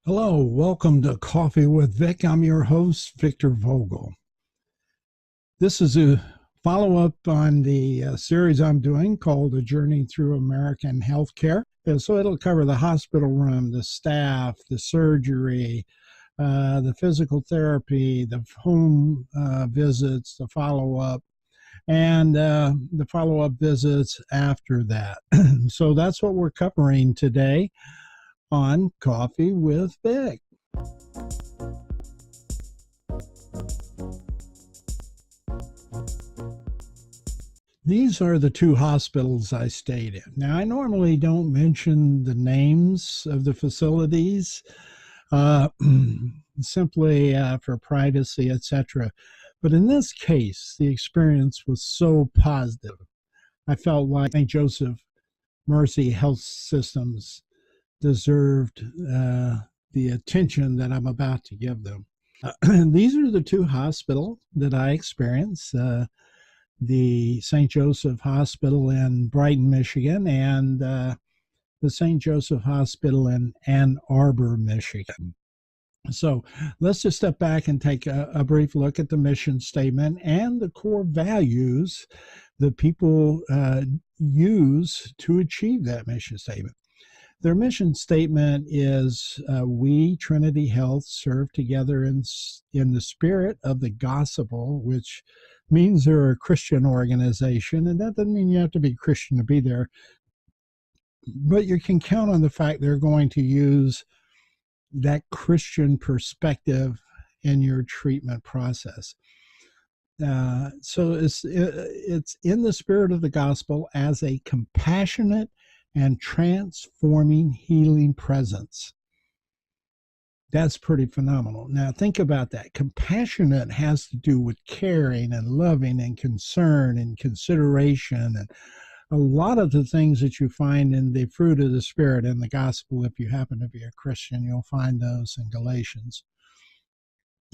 Hello, welcome to Coffee with Vic. I'm your host, Victor Vogel. This is a follow-up on the series I'm doing called A Journey Through American Healthcare. And so it'll cover the hospital room, the staff, the surgery, the physical therapy, the home visits, the follow-up, and the follow-up visits after that. So that's what we're covering today on Coffee with Vic. These are the two hospitals I stayed in. Now, I normally don't mention the names of the facilities, uh, simply for privacy, etc. But in this case, the experience was so positive. I felt like St. Joseph Mercy Health Systems deserved the attention that I'm about to give them. These are the two hospitals that I experienced. The St. Joseph Hospital in Brighton, Michigan, and the St. Joseph Hospital in Ann Arbor, Michigan. So let's just step back and take a brief look at the mission statement and the core values that people use to achieve that mission statement. Their mission statement is we, Trinity Health, serve together in the spirit of the gospel, which means they're a Christian organization. And that doesn't mean you have to be Christian to be there, but you can count on the fact they're going to use that Christian perspective in your treatment process. So it's in the spirit of the gospel as a compassionate and transforming healing presence. That's pretty phenomenal. Now think about that. Compassionate has to do with caring and loving and concern and consideration and a lot of the things that you find in the fruit of the Spirit in the gospel. If you happen to be a Christian, you'll find those in Galatians.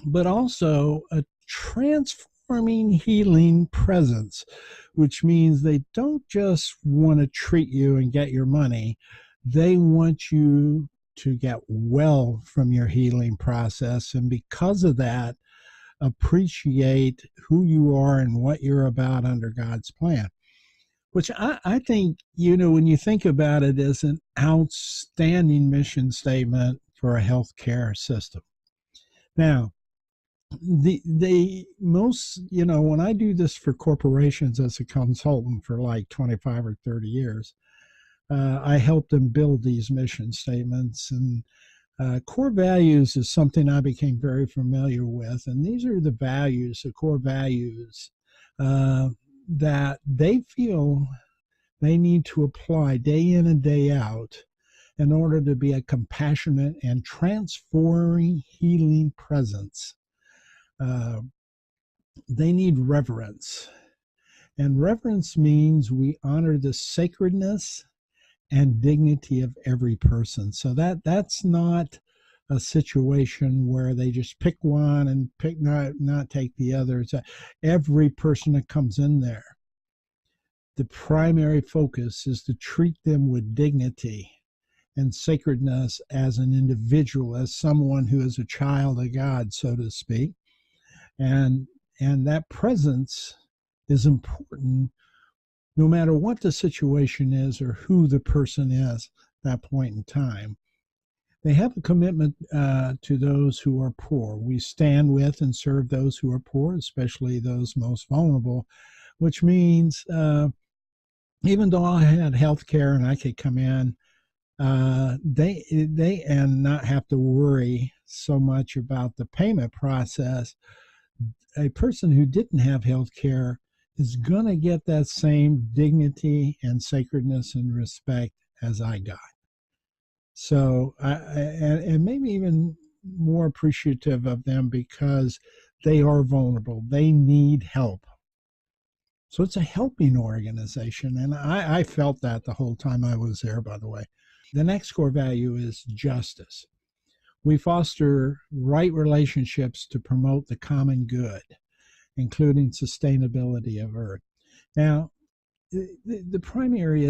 But also a transforming healing presence, which means they don't just want to treat you and get your money. They want you to get well from your healing process. And because of that, appreciate who you are and what you're about under God's plan. Which I think, when you think about it, is an outstanding mission statement for a healthcare system. Now, the most, when I do this for corporations as a consultant for like 25 or 30 years, I help them build these mission statements. And core values is something I became very familiar with. And these are the values, the core values that they feel they need to apply day in and day out in order to be a compassionate and transforming healing presence. They need reverence. And reverence means we honor the sacredness and dignity of every person. So that's not a situation where they just pick one and not take the others. Every person that comes in there, the primary focus is to treat them with dignity and sacredness as an individual, as someone who is a child of God, so to speak. And that presence is important no matter what the situation is or who the person is at that point in time. They have a commitment to those who are poor. We stand with and serve those who are poor, especially those most vulnerable, which means even though I had health care and I could come in, they and not have to worry so much about the payment process. A person who didn't have health care is going to get that same dignity and sacredness and respect as I got. So, and maybe even more appreciative of them because they are vulnerable. They need help. So it's a helping organization. And I felt that the whole time I was there, by the way. The next core value is justice. We foster right relationships to promote the common good, including sustainability of Earth. Now, the primary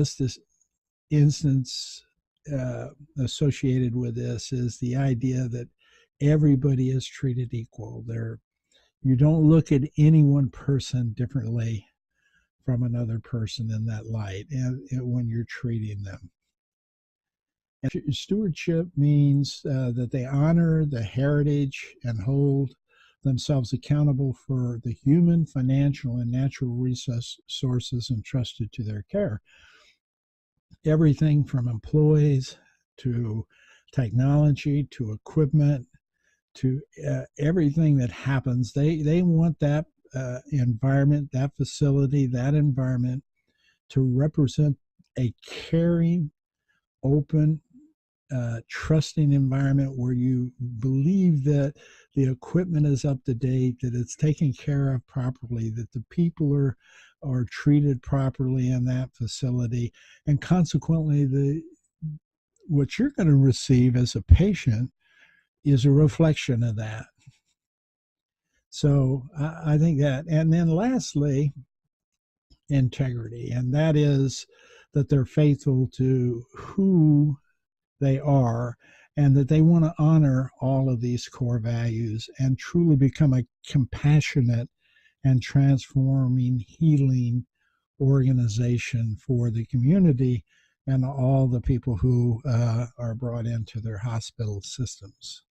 instance associated with this is the idea that everybody is treated equal. You don't look at any one person differently from another person in that light and when you're treating them. And stewardship means that they honor the heritage and hold themselves accountable for the human, financial, and natural resources entrusted to their care. Everything from employees to technology to equipment to everything that happens, they want that environment, that facility, that environment to represent a caring, open, trusting environment where you believe that the equipment is up to date, that it's taken care of properly, that the people are treated properly in that facility, and consequently, what you're going to receive as a patient is a reflection of that. So I think that, and then lastly, integrity, and that is that they're faithful to who they are and that they want to honor all of these core values and truly become a compassionate and transforming, healing organization for the community and all the people who are brought into their hospital systems.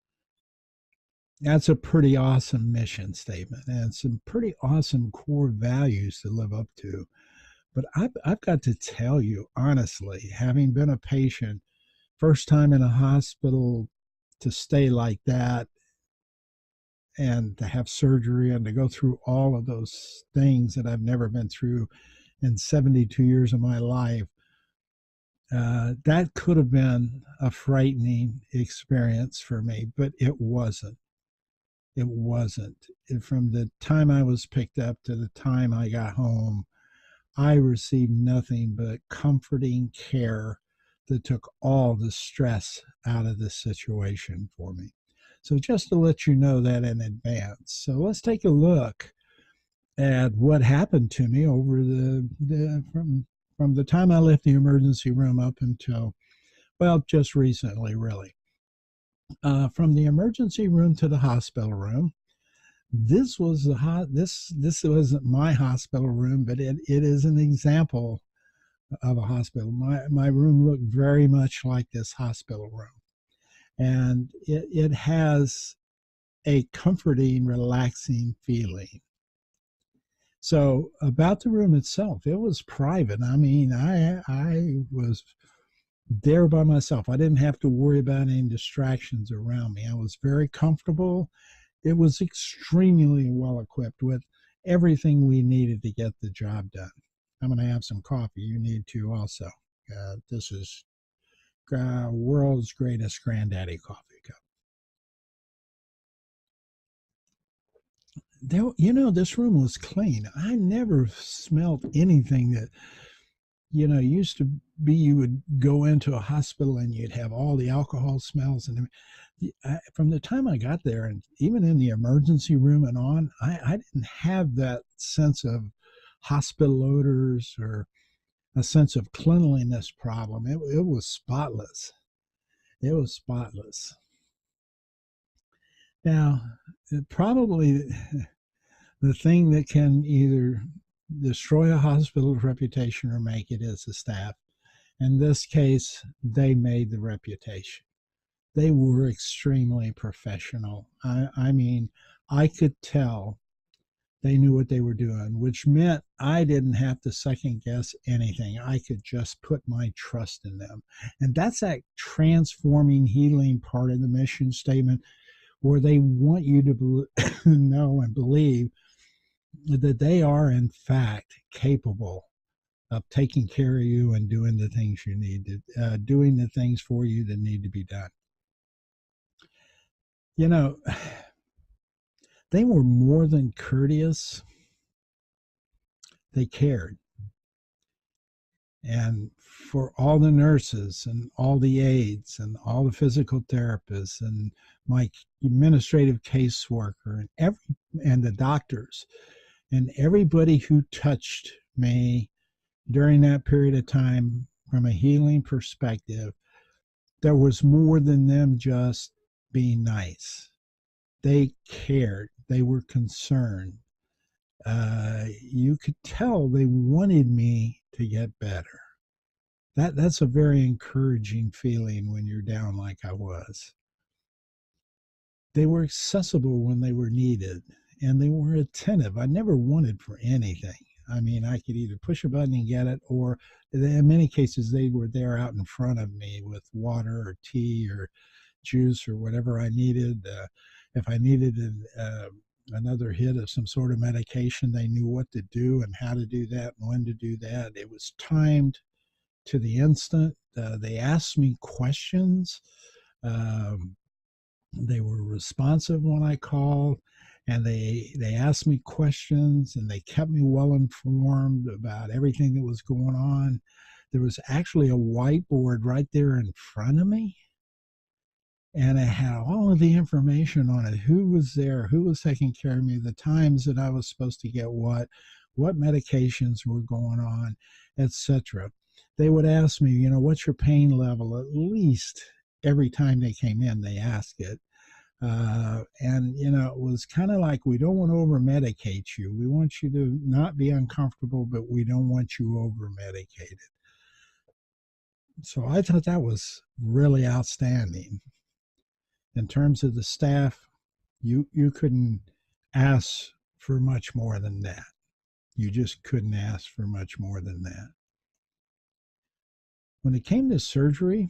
That's a pretty awesome mission statement and some pretty awesome core values to live up to. But I've got to tell you, honestly, having been a patient, first time in a hospital to stay like that and to have surgery and to go through all of those things that I've never been through in 72 years of my life, that could have been a frightening experience for me, but it wasn't. It wasn't. From the time I was picked up to the time I got home, I received nothing but comforting care that took all the stress out of this situation for me. So just to let you know that in advance. So let's take a look at what happened to me over from the time I left the emergency room up until, well, just recently, really. From the emergency room to the hospital room, this wasn't my hospital room, but it is an example of a hospital. My room looked very much like this hospital room. And it has a comforting, relaxing feeling. So about the room itself, it was private. I mean, I was there by myself. I didn't have to worry about any distractions around me. I was very comfortable. It was extremely well equipped with everything we needed to get the job done. I'm going to have some coffee. You need to also. This is world's greatest granddaddy coffee cup. This room was clean. I never smelled anything that, used to be you would go into a hospital and you'd have all the alcohol smells. And from the time I got there, and even in the emergency room and on, I didn't have that sense of hospital odors or a sense of cleanliness problem. It was spotless. It was spotless. Now, probably the thing that can either destroy a hospital's reputation or make it is the staff. In this case, they made the reputation. They were extremely professional. I mean, I could tell they knew what they were doing, which meant I didn't have to second guess anything. I could just put my trust in them. And that's that transforming, healing part of the mission statement where they want you to know and believe that they are, in fact, capable of taking care of you and doing the things you need to, doing the things for you that need to be done. They were more than courteous. They cared. And for all the nurses and all the aides and all the physical therapists and my administrative caseworker and the doctors and everybody who touched me during that period of time from a healing perspective, there was more than them just being nice. They cared. They were concerned. You could tell they wanted me to get better. That's a very encouraging feeling when you're down like I was. They were accessible when they were needed, and they were attentive. I never wanted for anything. I mean, I could either push a button and get it, or in many cases, they were there out in front of me with water or tea or juice or whatever I needed. If I needed another hit of some sort of medication, they knew what to do and how to do that and when to do that. It was timed to the instant. They asked me questions. Um, they were responsive when I called, and they asked me questions, and they kept me well informed about everything that was going on. There was actually a whiteboard right there in front of me, and it had all of the information on it: who was there, who was taking care of me, the times that I was supposed to get what medications were going on, etc. They would ask me, what's your pain level? At least every time they came in, they asked it. And it was kind of like, we don't want to over medicate you. We want you to not be uncomfortable, but we don't want you over medicated. So I thought that was really outstanding. In terms of the staff, you couldn't ask for much more than that. You just couldn't ask for much more than that. When it came to surgery,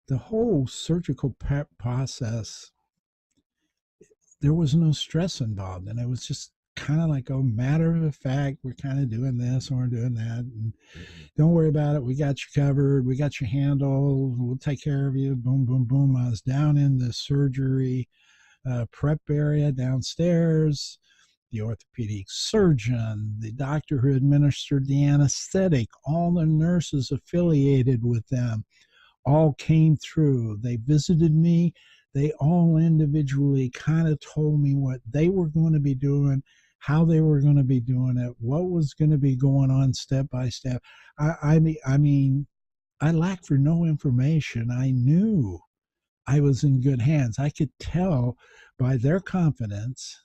the whole surgical prep process, there was no stress involved, and it was just kind of like, oh, matter of fact, we're kind of doing this or we're doing that, and don't worry about it. We got you covered. We got you handled. We'll take care of you. Boom, boom, boom. I was down in the surgery prep area downstairs. The orthopedic surgeon, the doctor who administered the anesthetic, all the nurses affiliated with them all came through. They visited me. They all individually kind of told me what they were going to be doing, how they were going to be doing it, what was going to be going on step by step. I mean, I lacked for no information. I knew I was in good hands. I could tell by their confidence,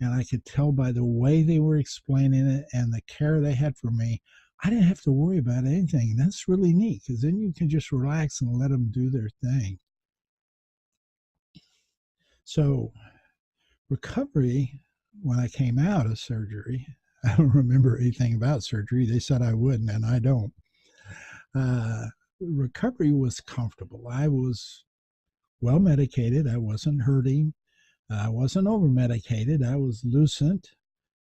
and I could tell by the way they were explaining it and the care they had for me. I didn't have to worry about anything. And that's really neat, because then you can just relax and let them do their thing. So, recovery, when I came out of surgery, I don't remember anything about surgery. They said I wouldn't, and I don't. Recovery was comfortable. I was well medicated. I wasn't hurting. I wasn't over medicated. I was lucent,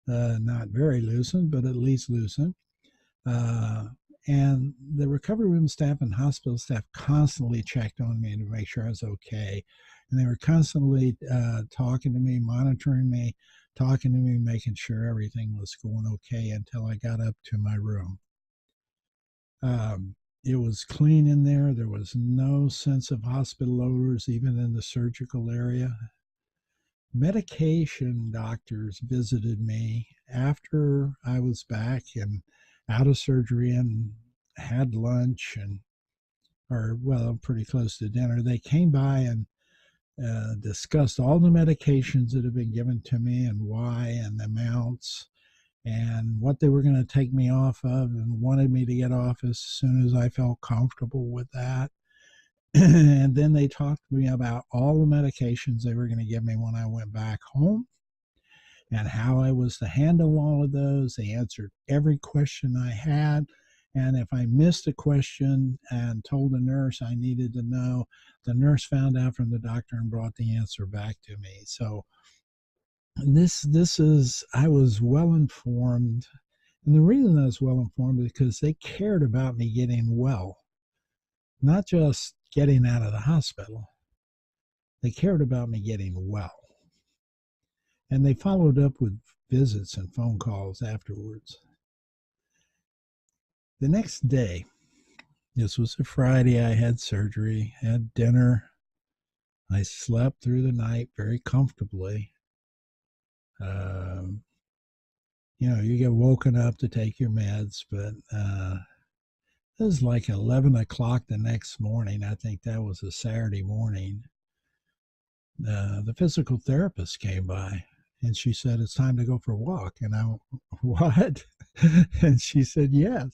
not very lucent, but at least lucent. Uh, and the recovery room staff and hospital staff constantly checked on me to make sure I was okay. And they were constantly talking to me, monitoring me, talking to me, making sure everything was going okay until I got up to my room. It was clean in there. There was no sense of hospital odors, even in the surgical area. Medication doctors visited me after I was back and out of surgery and had lunch or well, pretty close to dinner. They came by and discussed all the medications that had been given to me and why and the amounts and what they were going to take me off of, and wanted me to get off as soon as I felt comfortable with that. And then they talked to me about all the medications they were going to give me when I went back home and how I was to handle all of those. They answered every question I had. And if I missed a question and told the nurse I needed to know, the nurse found out from the doctor and brought the answer back to me. So I was well informed. And the reason I was well informed is because they cared about me getting well, not just getting out of the hospital. They cared about me getting well. And they followed up with visits and phone calls afterwards. The next day, this was a Friday, I had surgery, had dinner. I slept through the night very comfortably. You get woken up to take your meds, but It was like 11 o'clock the next morning. I think that was a Saturday morning. The physical therapist came by and she said, "It's time to go for a walk." And I, what? And she said, "Yes."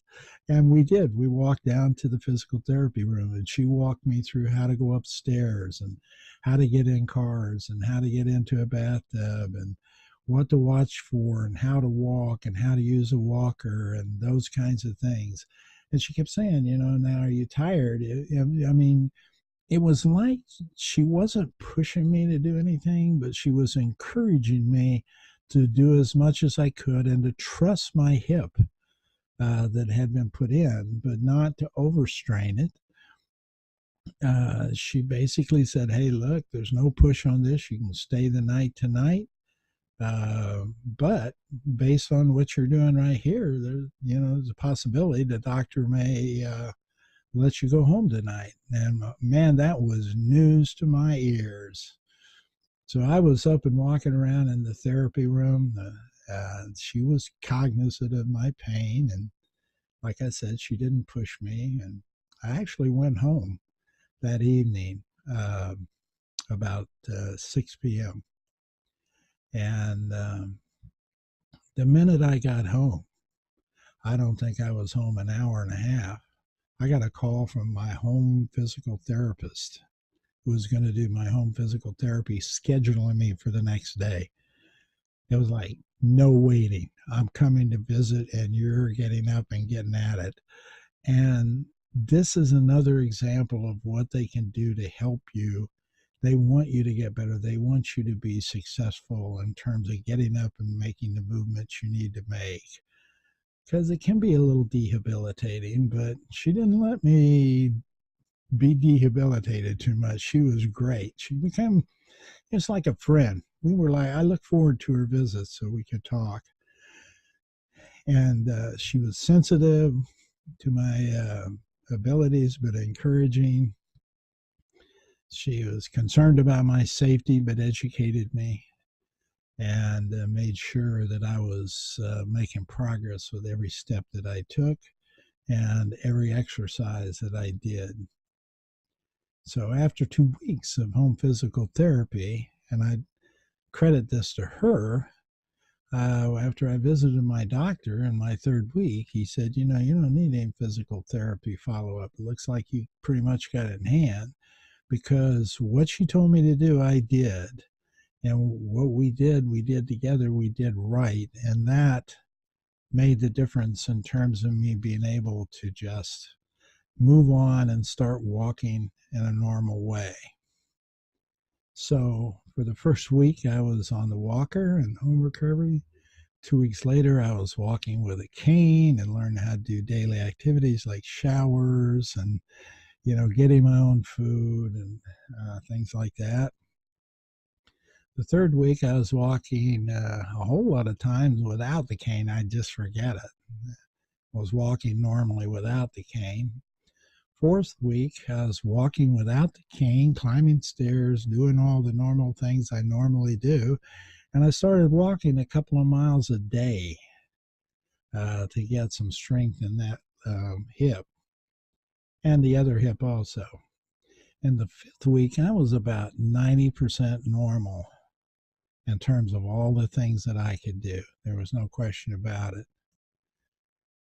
And we did. We walked down to the physical therapy room and she walked me through how to go upstairs and how to get in cars and how to get into a bathtub and what to watch for and how to walk and how to use a walker and those kinds of things. And she kept saying, "Now are you tired?" I mean, it was like she wasn't pushing me to do anything, but she was encouraging me to do as much as I could and to trust my hip that had been put in, but not to overstrain it. She basically said, "Hey, look, there's no push on this. You can stay the night tonight. But based on what you're doing right here, there's a possibility the doctor may let you go home tonight." And man, that was news to my ears. So I was up and walking around in the therapy room. She was cognizant of my pain. And like I said, she didn't push me. And I actually went home that evening about 6 p.m. And the minute I got home, I don't think I was home an hour and a half. I got a call from my home physical therapist who was going to do my home physical therapy, scheduling me for the next day. It was like, no waiting. I'm coming to visit and you're getting up and getting at it. And this is another example of what they can do to help you. They want you to get better. They want you to be successful in terms of getting up and making the movements you need to make. Because it can be a little debilitating, but she didn't let me be debilitated too much. She was great. She became just like a friend. We were like, I look forward to her visits so we could talk. And she was sensitive to my abilities, but encouraging. She was concerned about my safety, but educated me and made sure that I was making progress with every step that I took and every exercise that I did. So after 2 weeks of home physical therapy, and I credit this to her, after I visited my doctor in my third week, he said, you don't need any physical therapy follow-up. It looks like you pretty much got it in hand because what she told me to do, I did. And what we did together, we did right. And that made the difference in terms of me being able to just move on and start walking in a normal way. So for the first week, I was on the walker and home recovery. 2 weeks later, I was walking with a cane and learning how to do daily activities like showers and, getting my own food and things like that. The third week, I was walking a whole lot of times without the cane. I'd just forget it. I was walking normally without the cane. Fourth week, I was walking without the cane, climbing stairs, doing all the normal things I normally do. And I started walking a couple of miles a day to get some strength in that hip and the other hip also. In the fifth week, I was about 90% normal in terms of all the things that I could do. There was no question about it.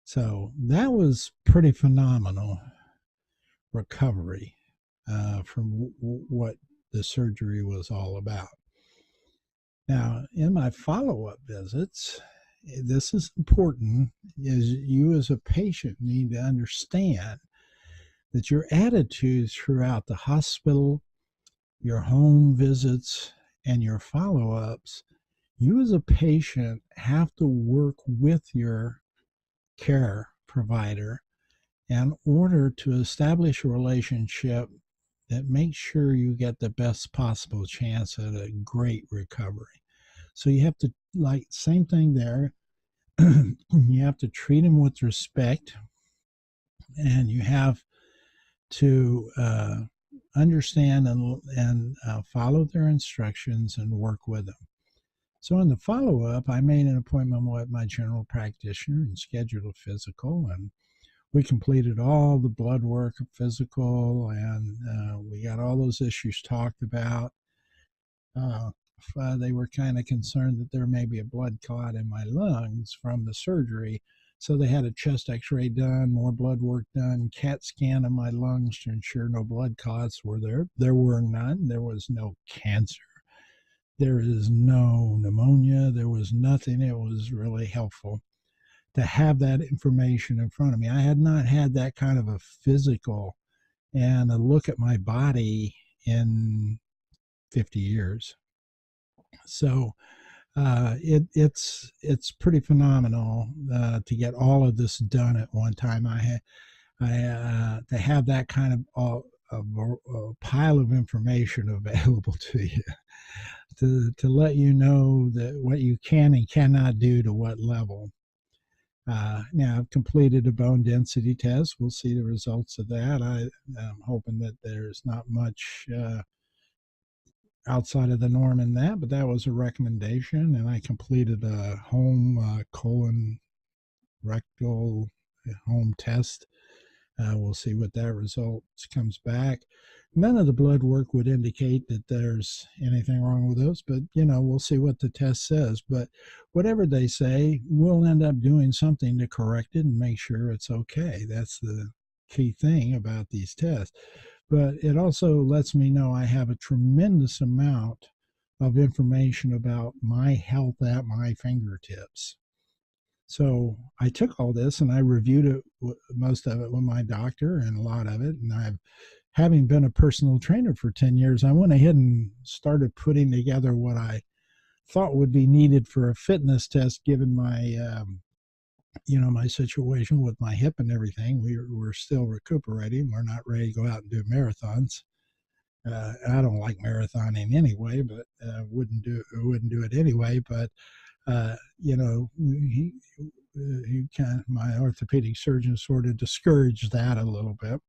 So that was pretty phenomenal recovery from what the surgery was all about. Now, in my follow-up visits, this is important, is you as a patient need to understand that your attitude throughout the hospital, your home visits, and your follow-ups, you as a patient have to work with your care provider in order to establish a relationship that makes sure you get the best possible chance at a great recovery. So you have to, like, same thing there. You have to treat them with respect, and you have to understand and follow their instructions and work with them. So in the follow-up, I made an appointment with my general practitioner and scheduled a physical. And we completed all the blood work, physical, and we got all those issues talked about. They were kind of concerned that there may be a blood clot in my lungs from the surgery. So they had a chest x-ray done, more blood work done, CAT scan of my lungs to ensure no blood clots were there. There were none. There was no cancer. There is no pneumonia. There was nothing. It was really helpful to have that information in front of me. I had not had that kind of a physical and a look at my body in 50 years. So it's pretty phenomenal to get all of this done at one time. To have that kind of a pile of information available to you to let you know that what you can and cannot do to what level. Now I've completed a bone density test. We'll see the results of that. I'm hoping that there's not much outside of the norm in that, but that was a recommendation. And I completed a home colon rectal home test. We'll see what that result comes back. None of the blood work would indicate that there's anything wrong with those, but we'll see what the test says. But whatever they say, we'll end up doing something to correct it and make sure it's okay. That's the key thing about these tests. But it also lets me know I have a tremendous amount of information about my health at my fingertips. So I took all this and I reviewed it, most of it with my doctor and a lot of it. And having been a personal trainer for 10 years, I went ahead and started putting together what I thought would be needed for a fitness test, given my, my situation with my hip and everything. We're still recuperating. We're not ready to go out and do marathons. I don't like marathoning anyway, but wouldn't do it anyway. But my orthopedic surgeon sort of discouraged that a little bit.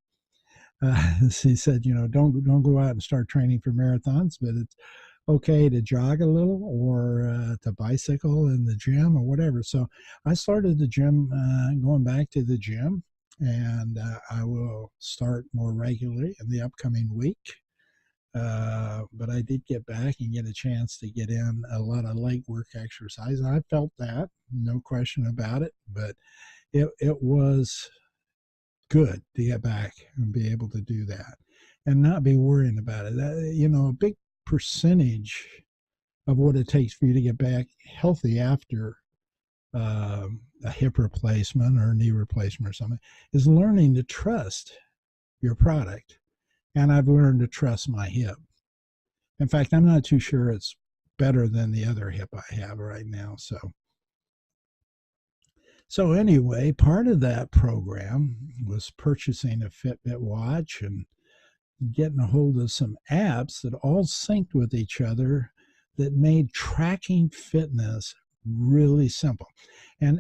He said, don't go out and start training for marathons, but it's okay to jog a little or to bicycle in the gym or whatever. So I started the gym, going back to the gym, and I will start more regularly in the upcoming week. But I did get back and get a chance to get in a lot of leg work exercise. And I felt that, no question about it, but it was good to get back and be able to do that and not be worrying about it. A big percentage of what it takes for you to get back healthy after a hip replacement or a knee replacement or something is learning to trust your product. And I've learned to trust my hip. In fact, I'm not too sure it's better than the other hip I have right now. So anyway, part of that program was purchasing a Fitbit watch and getting a hold of some apps that all synced with each other that made tracking fitness really simple. And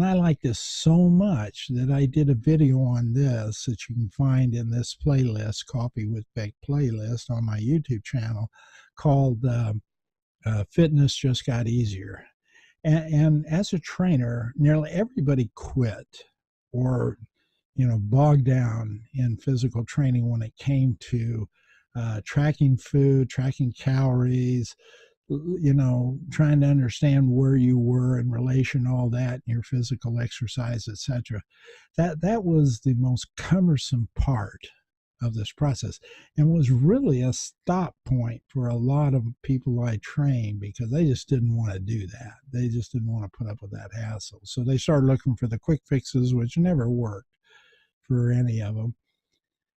I like this so much that I did a video on this that you can find in this playlist, Coffee with Bake playlist on my YouTube channel, called Fitness Just Got Easier. And as a trainer, nearly everybody quit or bogged down in physical training when it came to tracking food, tracking calories, trying to understand where you were in relation to all that in your physical exercise, etc. That was the most cumbersome part of this process and was really a stop point for a lot of people I trained, because they just didn't want to do that. They just didn't want to put up with that hassle. So they started looking for the quick fixes, which never worked for any of them.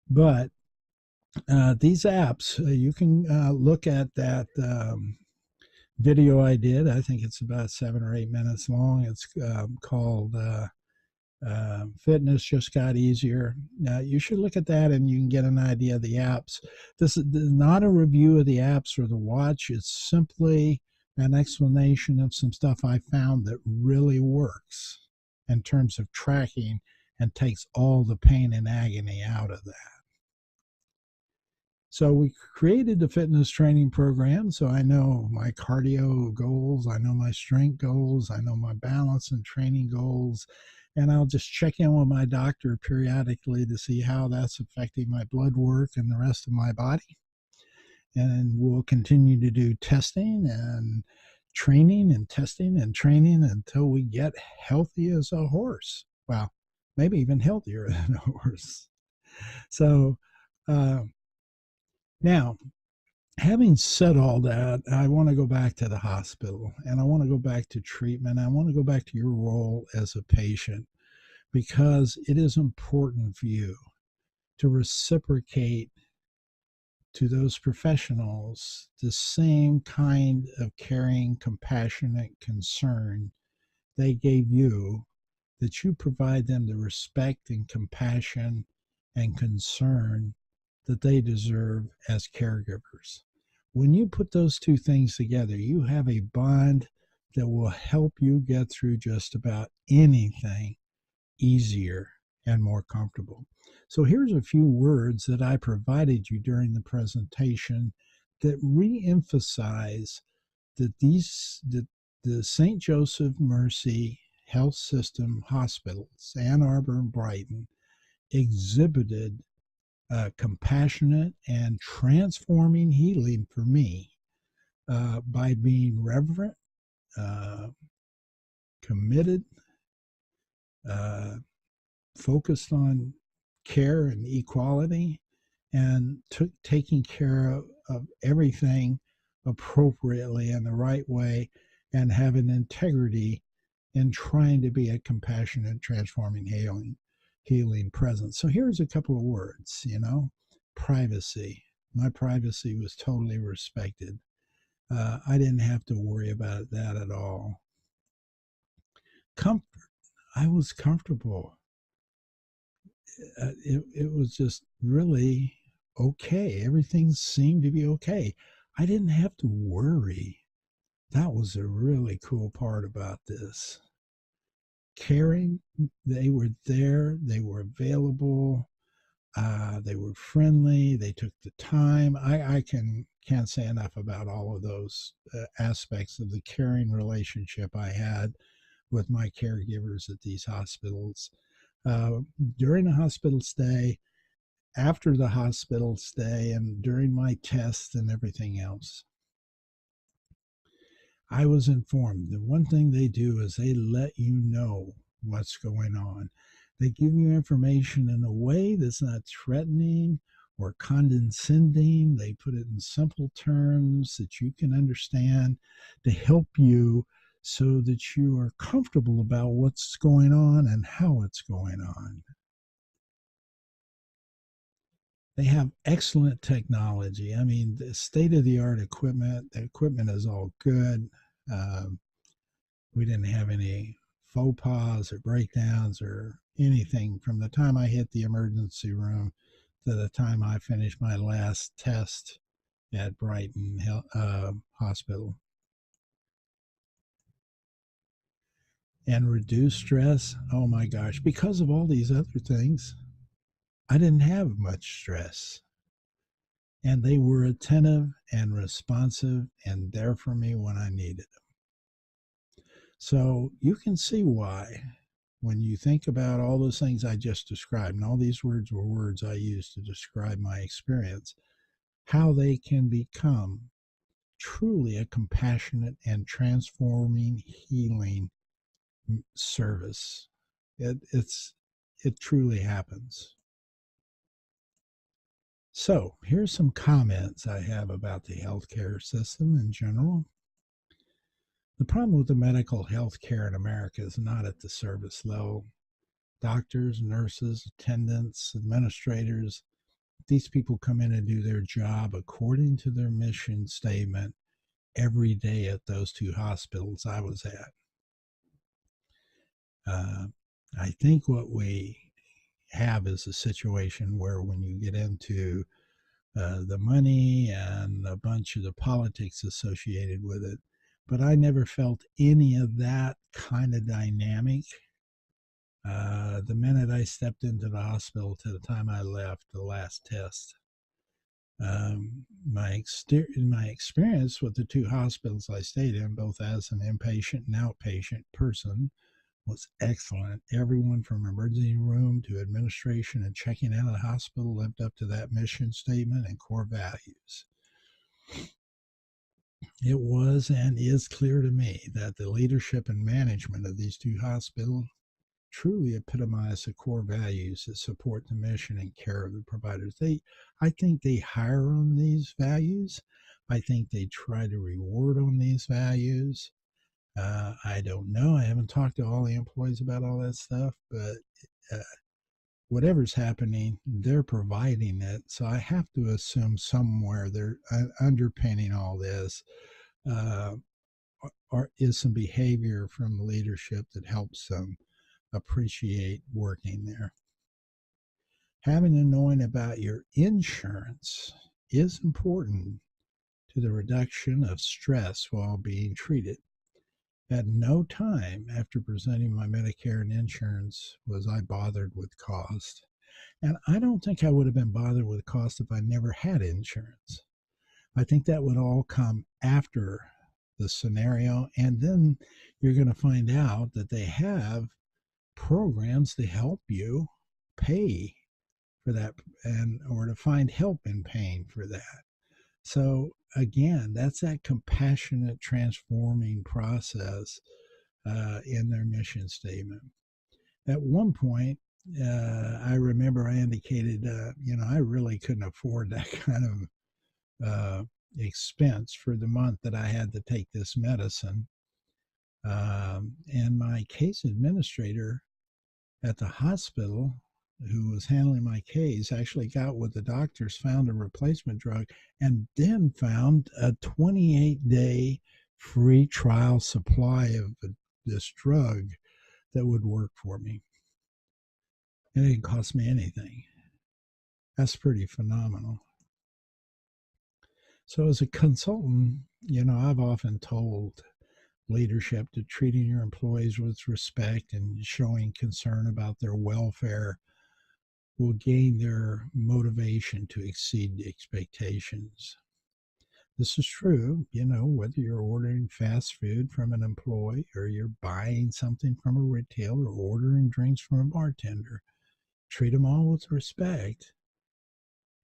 But these apps, you can look at that video I did. I think it's about 7 or 8 minutes long. It's called Fitness Just Got Easier. You should look at that and you can get an idea of the apps. This is not a review of the apps or the watch. It's simply an explanation of some stuff I found that really works in terms of tracking and takes all the pain and agony out of that. So we created the fitness training program. So I know my cardio goals, I know my strength goals, I know my balance and training goals, And I'll just check in with my doctor periodically to see how that's affecting my blood work and the rest of my body. And we'll continue to do testing and training and testing and training until we get healthy as a horse. Well, maybe even healthier than a horse. So uh, now, having said all that, I want to go back to the hospital and I want to go back to treatment. I want to go back to your role as a patient because it is important for you to reciprocate to those professionals the same kind of caring, compassionate concern they gave you, that you provide them the respect and compassion and concern that they deserve as caregivers. When you put those two things together, you have a bond that will help you get through just about anything easier and more comfortable. So here's a few words that I provided you during the presentation that re-emphasize that the St. Joseph Mercy Health System hospitals, Ann Arbor and Brighton, exhibited compassionate and transforming healing for me by being reverent, uh, committed, uh, focused on care and equality, and taking care of everything appropriately in the right way, and having integrity in trying to be a compassionate, transforming, healing presence. So here's a couple of words, privacy. My privacy was totally respected. I didn't have to worry about that at all. Comfort. I was comfortable. It was just really okay. Everything seemed to be okay. I didn't have to worry. That was a really cool part about this. Caring, they were there, they were available, they were friendly, they took the time. I can't say enough about all of those aspects of the caring relationship I had with my caregivers at these hospitals. Uh, During the hospital stay, after the hospital stay, and during my tests and everything else, I was informed. The one thing they do is they let you know what's going on. They give you information in a way that's not threatening or condescending. They put it in simple terms that you can understand to help you so that you are comfortable about what's going on and how it's going on. They have excellent technology. I mean, the state of the art equipment, the equipment is all good. Um, we didn't have any faux pas or breakdowns or anything from the time I hit the emergency room to the time I finished my last test at Brighton Hospital. And reduce stress. Oh my gosh, because of all these other things, I didn't have much stress. And they were attentive and responsive and there for me when I needed them. So you can see why, when you think about all those things I just described, and all these words were words I used to describe my experience, how they can become truly a compassionate and transforming healing service. It truly happens. So here's some comments I have about the healthcare system in general. The problem with the medical health care in America is not at the service level. Doctors, nurses, attendants, administrators, these people come in and do their job according to their mission statement every day at those two hospitals I was at. I think what we have is a situation where when you get into the money and a bunch of the politics associated with it, but I never felt any of that kind of dynamic. The minute I stepped into the hospital to the time I left the last test, my experience with the two hospitals I stayed in, both as an inpatient and outpatient person, was excellent. Everyone from emergency room to administration and checking out of the hospital lived up to that mission statement and core values. It was and is clear to me that the leadership and management of these two hospitals truly epitomize the core values that support the mission and care of the providers. I think they hire on these values. I think they try to reward on these values. I don't know. I haven't talked to all the employees about all that stuff, but whatever's happening, they're providing it. So I have to assume somewhere they're underpinning all this is some behavior from the leadership that helps them appreciate working there. Having a knowing about your insurance is important to the reduction of stress while being treated. At no time after presenting my Medicare and insurance was I bothered with cost. And I don't think I would have been bothered with cost if I never had insurance. I think that would all come after the scenario. And then you're going to find out that they have programs to help you pay for that or to find help in paying for that. So again, that's that compassionate transforming process in their mission statement. At one point, I remember I indicated, I really couldn't afford that kind of expense for the month that I had to take this medicine. And my case administrator at the hospital, who was handling my case, actually got with the doctors, found a replacement drug, and then found a 28-day free trial supply of this drug that would work for me. And it didn't cost me anything. That's pretty phenomenal. So as a consultant, I've often told leadership that treating your employees with respect and showing concern about their welfare will gain their motivation to exceed the expectations. This is true, whether you're ordering fast food from an employee or you're buying something from a retailer or ordering drinks from a bartender. Treat them all with respect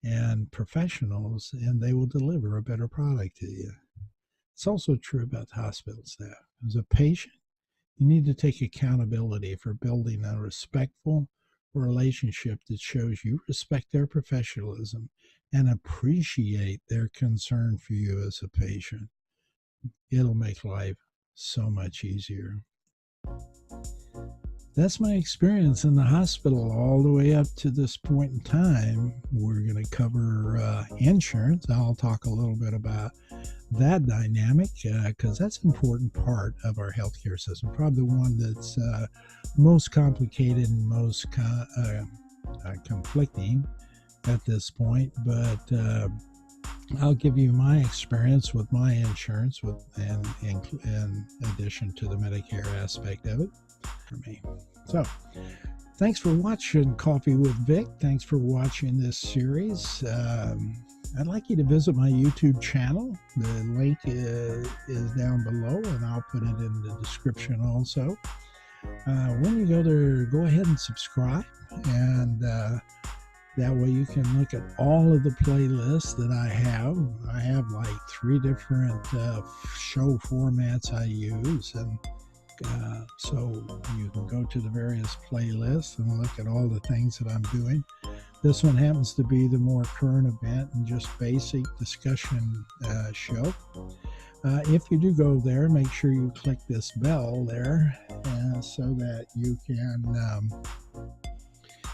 and professionals, and they will deliver a better product to you. It's also true about the hospital staff. As a patient, you need to take accountability for building a respectful relationship that shows you respect their professionalism and appreciate their concern for you as a patient. It'll make life so much easier. That's my experience in the hospital all the way up to this point in time. We're going to cover insurance. I'll talk a little bit about that dynamic because that's an important part of our healthcare system. Probably the one that's most complicated and most conflicting at this point. But I'll give you my experience with my insurance in addition to the Medicare aspect of it for me. So thanks for watching Coffee with Vic. Thanks for watching this series. I'd like you to visit my YouTube channel. The link is down below, and I'll put it in the description also. When you go there, go ahead and subscribe, and that way you can look at all of the playlists that I have. I have like 3 different show formats I use, and so you can go to the various playlists and look at all the things that I'm doing. This one happens to be the more current event and just basic discussion show. If you do go there, make sure you click this bell there so that you can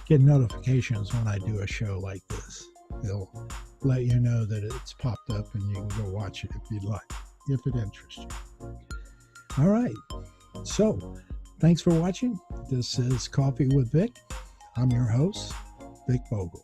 get notifications when I do a show like this. It'll let you know that it's popped up and you can go watch it if you'd like, if it interests you. All right. So, thanks for watching. This is Coffee with Vic. I'm your host, Vic Bogle.